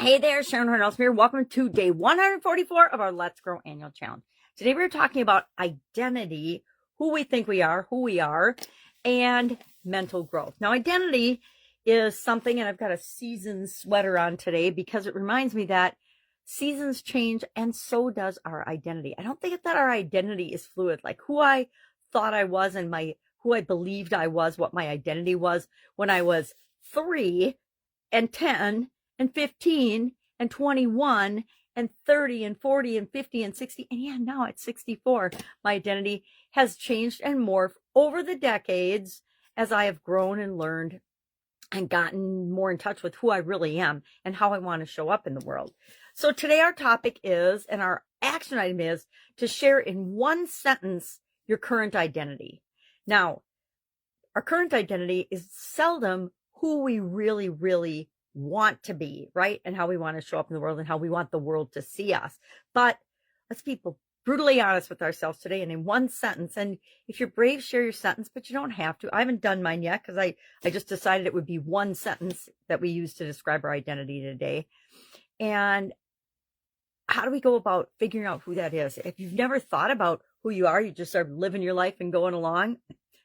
Hey there, Sharon Horne-Ellstrom here. Welcome to day 144 of our Let's Grow Annual Challenge. Today we're talking about identity, who we think we are, who we are, and mental growth. Now, identity is something, and I've got a season sweater on today because it reminds me that seasons change and so does our identity. I don't think that our identity is fluid, like who I thought I was and who I believed I was, what my identity was when I was 3 and 10 and 15 and 21 and 30 and 40 and 50 and 60. And yeah, now at 64, my identity has changed and morphed over the decades as I have grown and learned and gotten more in touch with who I really am and how I want to show up in the world. So today our topic is, and our action item is, to share in one sentence your current identity. Now, our current identity is seldom who we really want to be, right? And how we want to show up in the world and how we want the world to see us. But let's be brutally honest with ourselves today and in one sentence. And if you're brave, share your sentence, but you don't have to. I haven't done mine yet because I just decided it would be one sentence that we use to describe our identity today. And how do we go about figuring out who that is? If you've never thought about who you are, you just start living your life and going along,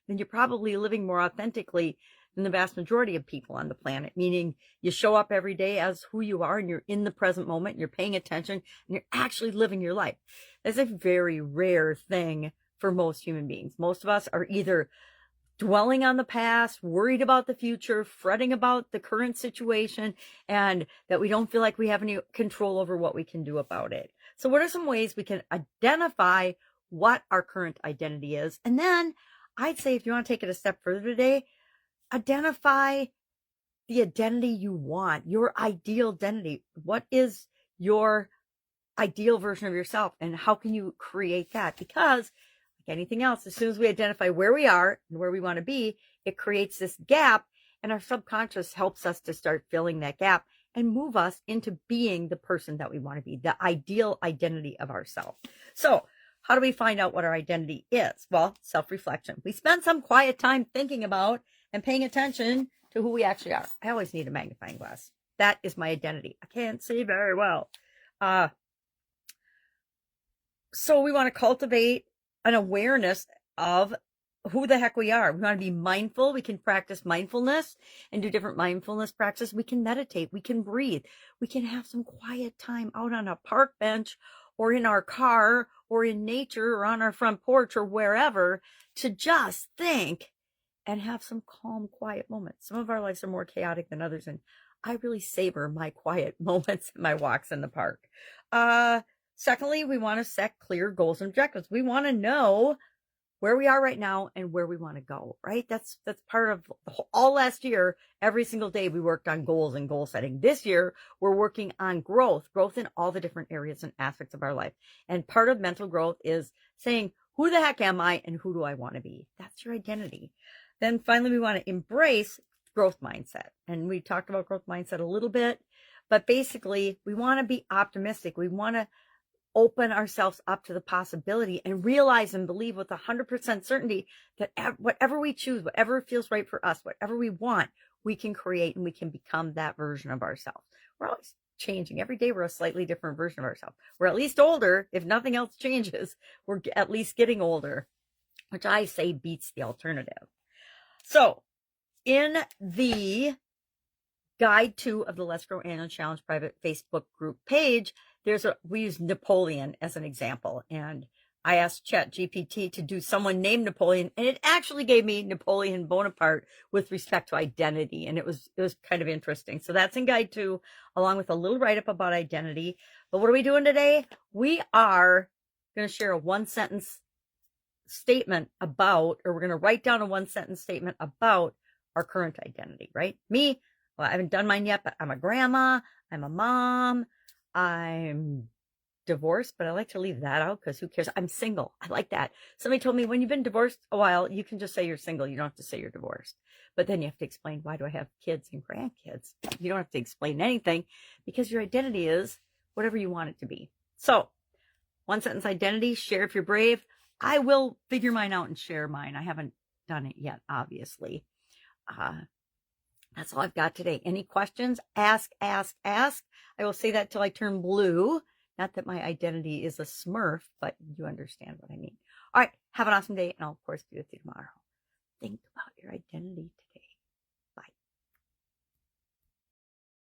then you're probably living more authentically than the vast majority of people on the planet, meaning you show up every day as who you are and you're in the present moment and you're paying attention and you're actually living your life. That's a very rare thing for most human beings. Most of us are either dwelling on the past, worried about the future, fretting about the current situation, and that we don't feel like we have any control over what we can do about it. So what are some ways we can identify what our current identity is? And then I'd say if you want to take it a step further today, identify the identity you want, your ideal identity. What is your ideal version of yourself and how can you create that? Because like anything else, as soon as we identify where we are and where we want to be, it creates this gap, and our subconscious helps us to start filling that gap and move us into being the person that we want to be, the ideal identity of ourselves. So how do we find out what our identity is? Well, self-reflection. We spend some quiet time thinking about and paying attention to who we actually are. I always need a magnifying glass. That is my identity. I can't see very well. So we want to cultivate an awareness of who the heck we are. We want to be mindful. We can practice mindfulness and do different mindfulness practices. We can meditate. We can breathe. We can have some quiet time out on a park bench or in our car or in nature or on our front porch or wherever to just think and have some calm, quiet moments. Some of our lives are more chaotic than others, and I really savor my quiet moments, my walks in the park. Secondly, we want to set clear goals and objectives. We want to know where we are right now and where we want to go, right? That's part of all last year. Every single day we worked on goals and goal setting. This year, we're working on growth in all the different areas and aspects of our life. And part of mental growth is saying, who the heck am I and who do I want to be? That's your identity. Then finally, we want to embrace growth mindset. And we talked about growth mindset a little bit, but basically we want to be optimistic. We want to open ourselves up to the possibility and realize and believe with 100% certainty that whatever we choose, whatever feels right for us, whatever we want, we can create and we can become that version of ourselves. We're always changing. Every day we're a slightly different version of ourselves. We're at least older. If nothing else changes, we're at least getting older, which I say beats the alternative. So in the guide 2 of the Let's Grow Annual Challenge private Facebook group page, we use Napoleon as an example. And I asked ChatGPT to do someone named Napoleon, and it actually gave me Napoleon Bonaparte with respect to identity. And it was kind of interesting. So that's in guide 2, along with a little write-up about identity. But what are we doing today? We are going to share a one-sentence statement about, or we're going to write down a one-sentence statement about our current identity, right? Me, well, I haven't done mine yet, but I'm a grandma, I'm a mom, I'm divorced, but I like to leave that out because who cares? I'm single. I like that. Somebody told me when you've been divorced a while, you can just say you're single. You don't have to say you're divorced. But then you have to explain, why do I have kids and grandkids? You don't have to explain anything because your identity is whatever you want it to be. So one sentence identity, share if you're brave. I will figure mine out and share mine. I haven't done it yet, obviously. That's all I've got today. Any questions? Ask, ask, ask. I will say that till I turn blue. Not that my identity is a Smurf, but you understand what I mean. All right. Have an awesome day. And I'll, of course, be with you tomorrow. Think about your identity today.